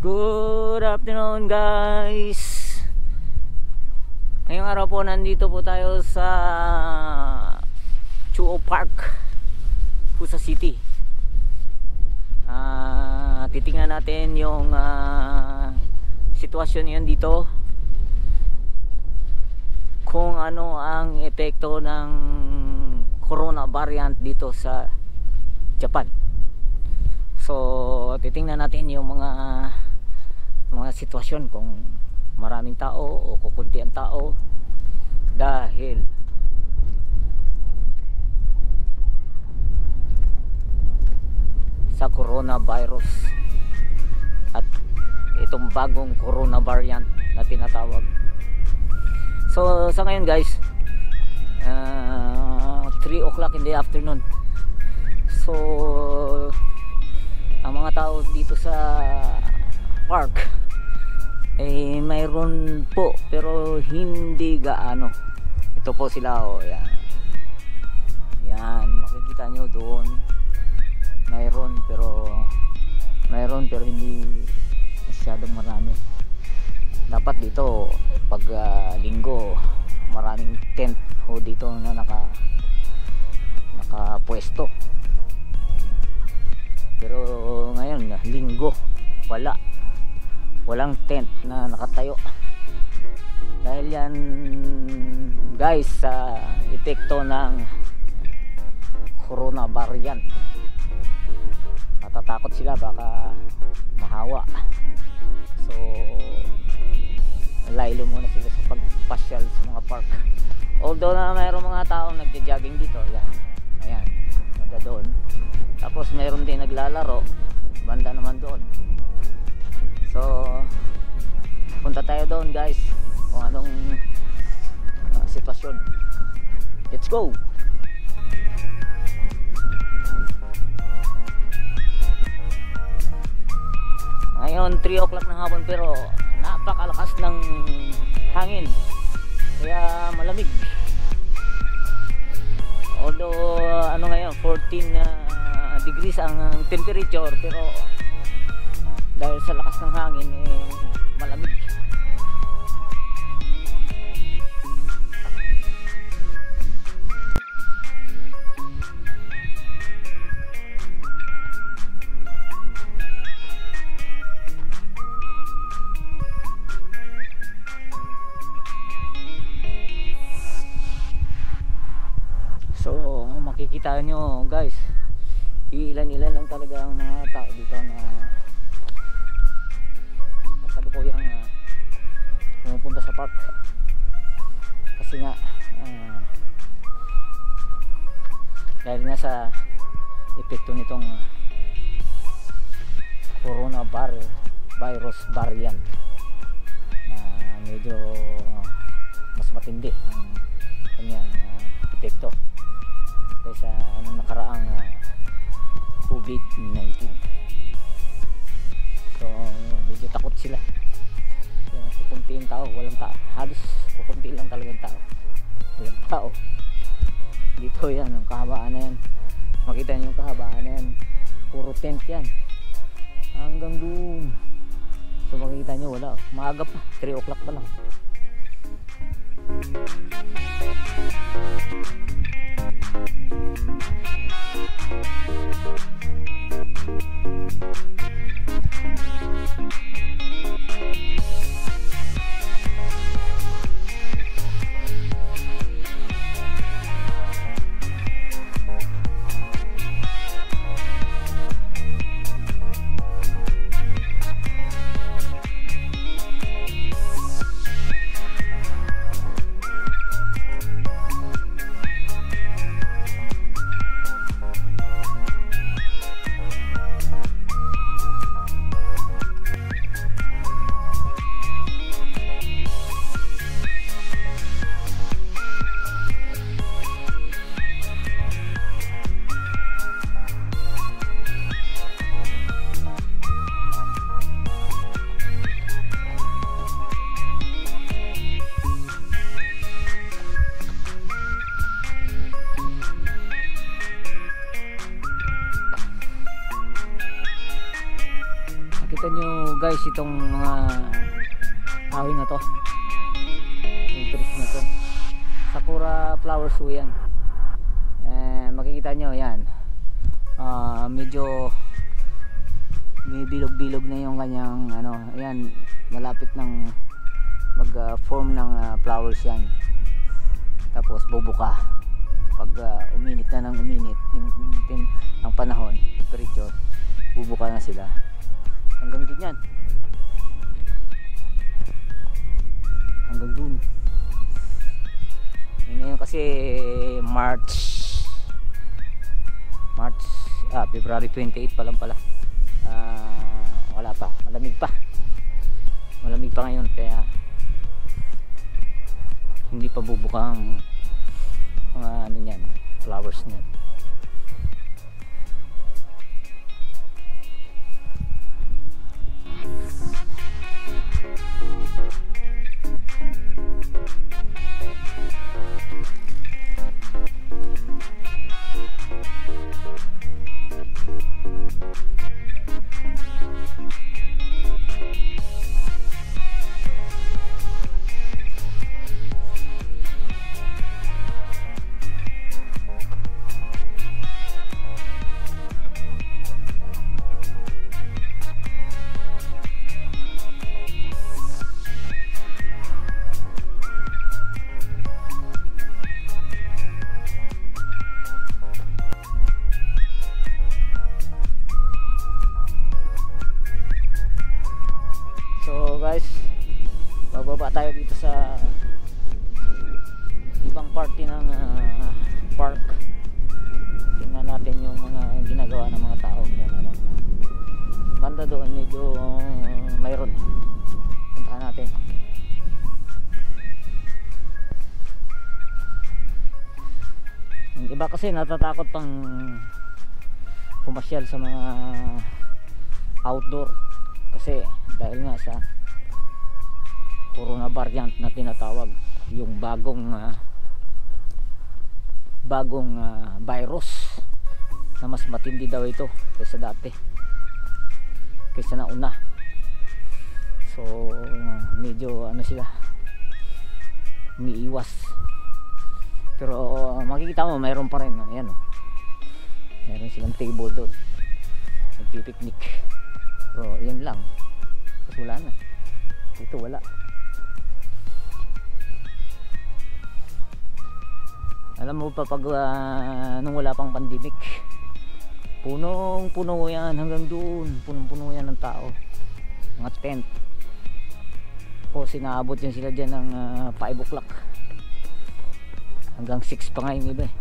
Good afternoon guys. Ngayong araw po nandito po tayo sa Chuo Park, Pusa City. Titingnan natin yung sitwasyon yan dito, kung ano ang epekto ng corona variant dito sa Japan. So titingnan natin yung mga sitwasyon, kung maraming tao o kukunti ang tao dahil sa coronavirus at itong bagong corona variant na tinatawag. So sa ngayon guys, 3 o'clock in the afternoon. So ang mga tao dito sa park eh mayroon po pero hindi gaano. Ito po sila, oh, yan. Yan, makikita nyo doon. Mayroon pero hindi masyadong marami. Dapat dito pag linggo maraming tent ho dito na nakapwesto. Pero ngayon linggo walang tent na nakatayo dahil yan guys sa epekto ng corona variant. Natatakot sila baka mahawa, so laylo muna sila sa pagpasyal sa mga park. Although na mayroong mga taong nagja-jogging dito, yan, ayan, nanda doon. Tapos mayroon din naglalaro banda naman doon. So punta tayo doon guys, kung anong sitwasyon. Let's go. Ngayon 3 o'clock ng hapon pero napakalakas ng hangin kaya malamig. Although ano ngayon 14 degrees ang temperature, pero dahil sa lakas ng hangin eh malamig. So makikita nyo guys, ilan lang talaga ang mga tao dito na kasalukuyang pumupunta sa park. Kasi nga dahil nga sa epekto nitong coronavirus variant na medyo mas matindi ang kanyang epekto kaysa anong nakaraang COVID-19. So medyo takot sila. So, kukunti yung tao, walang tao, halos kukunti lang talaga yung tao, walang tao dito. Yan ang kahabaan na yan, makita nyo yung kahabaan na yan, puro tent yan hanggang doon. So makikita nyo wala, maaga pa, 3 o'clock pa lang. Kita nyo guys itong mga kahoy na to, yung trees na to, sakura flowers po yan. Makikita nyo yan, medyo may bilog-bilog na yung kanyang ano, ayan, malapit ng mag form ng flowers yan. Tapos bubuka pag uminit na ng uminit ang panahon, temperature, bubuka na sila hanggang dun yan, hanggang dun. Ngayon kasi February 28 pa lang pala. Wala pa, malamig pa ngayon, kaya hindi pa bubuka ang mga ano niyan, flowers niyan. So guys, bababa tayo dito sa ibang party ng park. Tingnan natin yung mga ginagawa ng mga tao, yung ano, banda doon medyo mayroon. Puntahan natin. Yung iba kasi natatakot pang pumasyal sa mga outdoor kasi dahil nga sa corona variant na tinatawag, yung bagong virus na mas matindi daw ito kaysa dati, kaysa nauna. So medyo ano sila, umiiwas. Pero makikita mo mayroon pa rin, ayan oh, meron silang table doon, nagpipiknik. Pero yan lang, tapos wala na dito, wala. Alam mo pa pag nung wala pang pandemic, punong puno yan hanggang doon, punong puno yan ng tao, mga tent. O sinaabot yan sila dyan ng 5 o'clock hanggang 6 pa nga yung iba eh.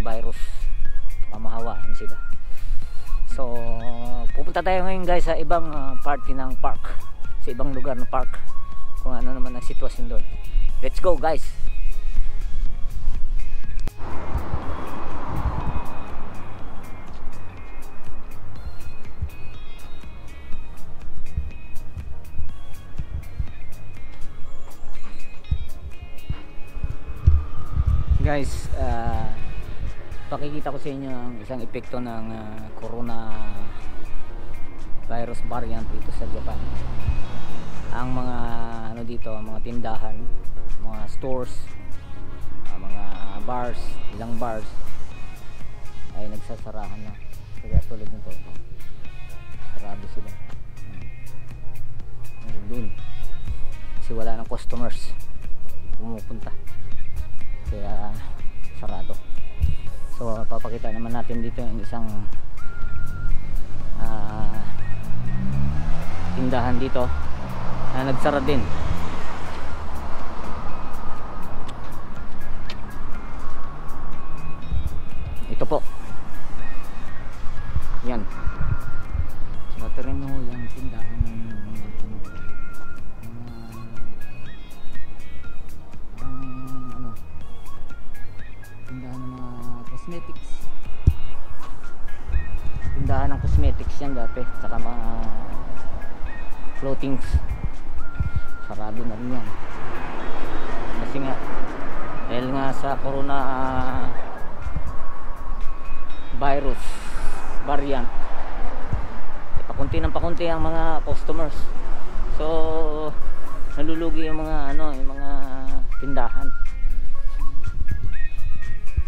virus, pamahawaan sila. So pupunta tayo ngayon guys sa ibang party ng park, sa ibang lugar ng park, kung ano naman ang sitwasyon doon. Let's go guys. Guys, pakikita ko sa inyo ang isang epekto ng corona virus variant dito sa Japan. Ang mga ano dito, mga tindahan, mga stores, mga bars, ilang bars ay nagsasarahan na. Kaya tulad nito, sarado sila. Doon kasi wala nang customers pumupunta, kaya sarado. So papakita naman natin dito yung isang tindahan dito na nagsara din. Ito po, yan, natin mo yung tindahan ng cosmetics. Tindahan ng cosmetics yan dati, saka mga clothings. Sarado na rin yan kasi nga dahil nga sa corona virus variant, pakunti ng pakunti ang mga customers. So nalulugi yung mga ano, yung mga tindahan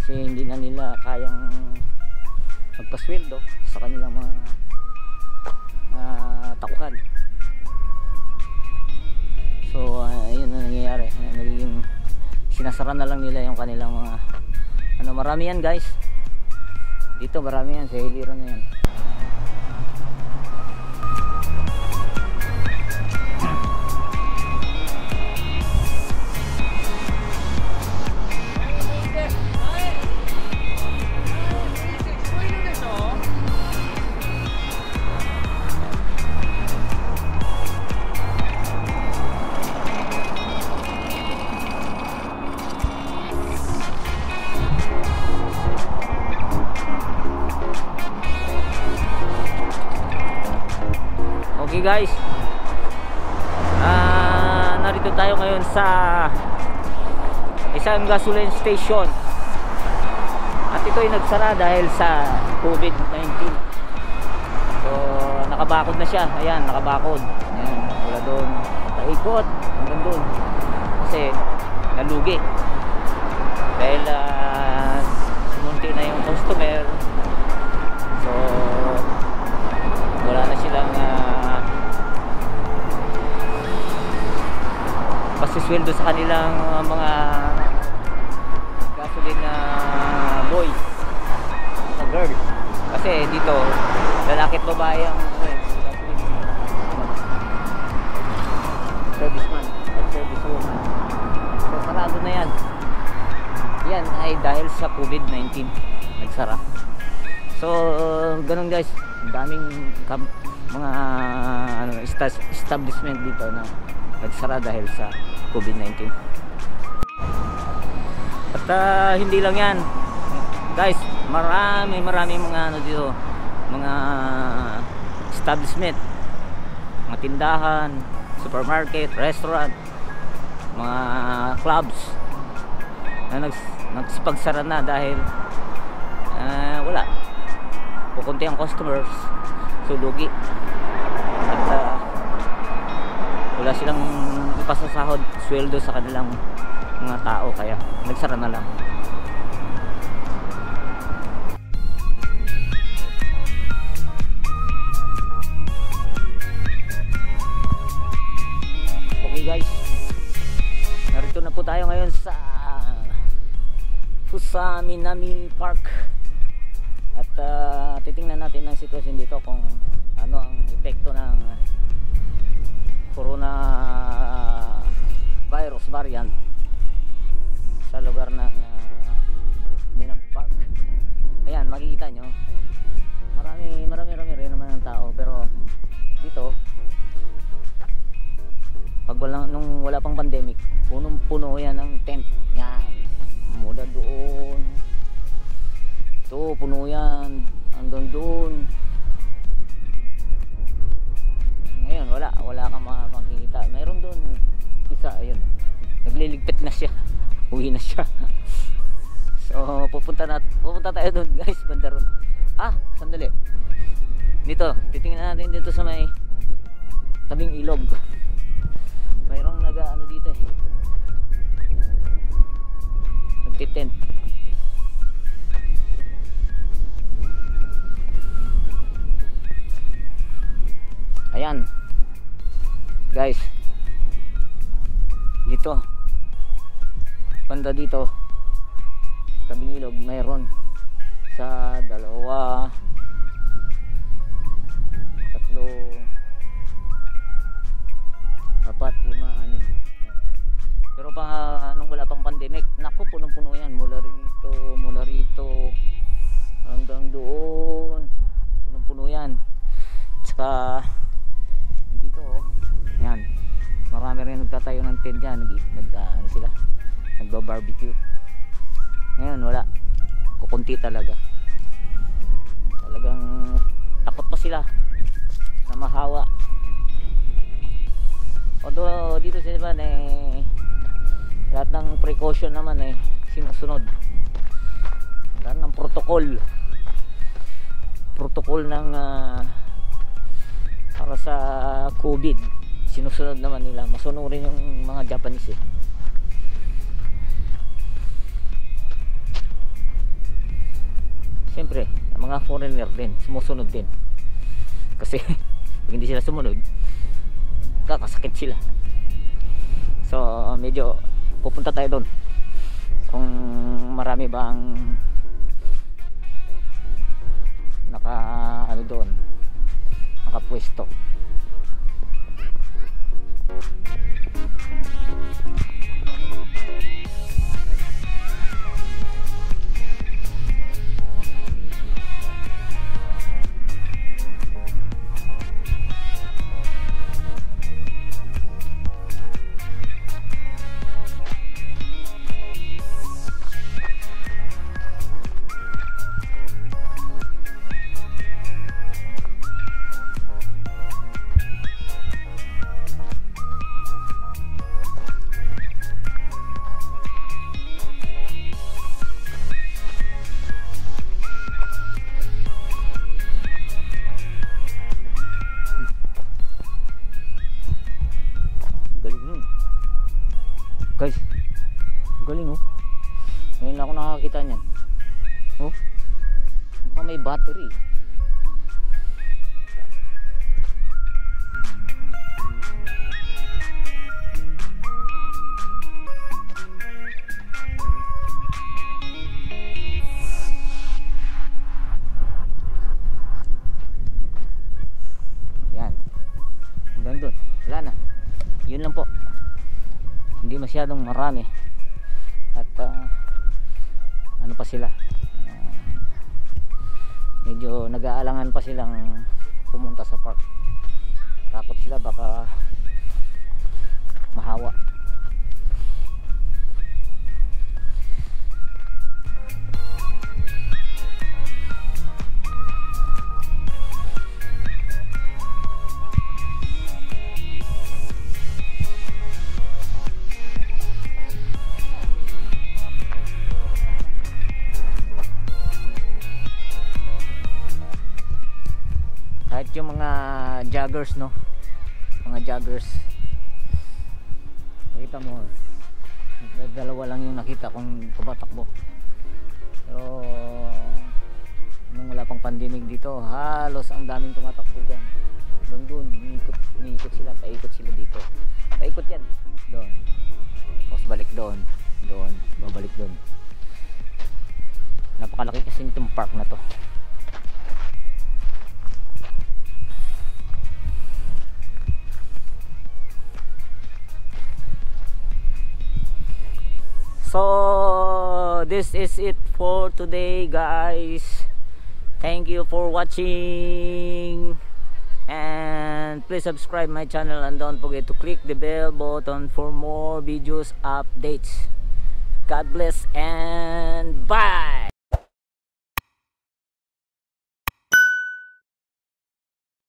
kasi hindi na nila kayang magpasweldo sa kanilang mga takuhan. So yun na nangyayari, nagiging sinasara na lang nila yung kanilang mga ano. Marami yan guys dito, marami yan sa hiliran na yan. Okay guys, narito tayo ngayon sa isang gasoline station at ito ay nagsara dahil sa COVID-19. So nakabakod na siya, ayan, nakabakod. Ayan, wala doon, paikot hanggang doon kasi nalugi dahil sumunti na yung customer. So wala na silang pasisweldo sa kanilang mga gasoline boys sa girl, kasi dito lalaki at babae ang serviceman at servicewoman. So sarado na yan. Yan ay dahil sa COVID-19 nagsara. So ganun guys, daming mga ano, establishment dito na nagsara dahil sa COVID-19. At hindi lang yan guys, marami mga ano dito, mga establishment, mga tindahan, supermarket, restaurant, mga clubs na nagsipagsara na dahil wala, kukunti ang customers, so lugi at wala silang ipasasahod sweldo sa kanilang mga tao, kaya nagsara na lang. Okay guys, narito na po tayo ngayon sa Fusaminami Park at titingnan natin ang sitwasyon dito, kung ano ang epekto ng corona virus variant sa lugar ng Minam Park. nyo, marami rin naman ang tao, pero dito pag nung wala pang pandemic, punong puno yan ng tent. Yan, mula doon to puno yan hanggang doon. Ngayon wala kang makikita. Mayroon doon isa, ayun, nagliligpit na siya, uwi na siya. So pupunta tayo doon guys, banda ron. Sandali, dito titingnan natin dito sa may tabing ilog. Mayroong nag-ano dito nagtitent. Ayan guys, dito banda dito tabing ilog, mayroon sa 2, 3, 4, 5, 6. Pero nung wala pang pandemic, naku, punong-puno yan mula rito hanggang doon, punong-puno yan. Tsaka dito yan, marami rin nagtatayo ng tent yan, sila nagba-barbecue. Ngayon wala, kukunti talagang takot pa sila na mahawa. Although dito sa iba lahat ng precaution naman sinusunod, lahat ng protocol ng para sa COVID sinusunod naman nila. Masunurin yung mga Japanese siyempre ang mga foreigner din sumusunod din, kasi pag hindi sila sumunod kakasakit sila. So medyo pupunta tayo doon kung marami bang doon nakapwesto. Guys, galing ngayon ako nakakita niyan. Mukhang may battery. Yan, hanggang doon wala na, yun lang po. Hindi masyadong marami at ano pa sila, medyo nag-aalangan pa silang pumunta sa park. Takot sila baka mahawa. Kahit yung mga joggers, mga joggers, makita mo dalawa lang yung nakita kung tumatakbo. Pero nung wala pang pandemic dito, halos ang daming tumatakbo dyan. Hanggang doon, umiikot sila, paikot sila dito, paikot yan doon, tapos balik doon, babalik doon. Napakalaki kasi nitong park na to. So this is it for today guys. Thank you for watching, and please subscribe my channel and don't forget to click the bell button for more videos updates. God bless and bye.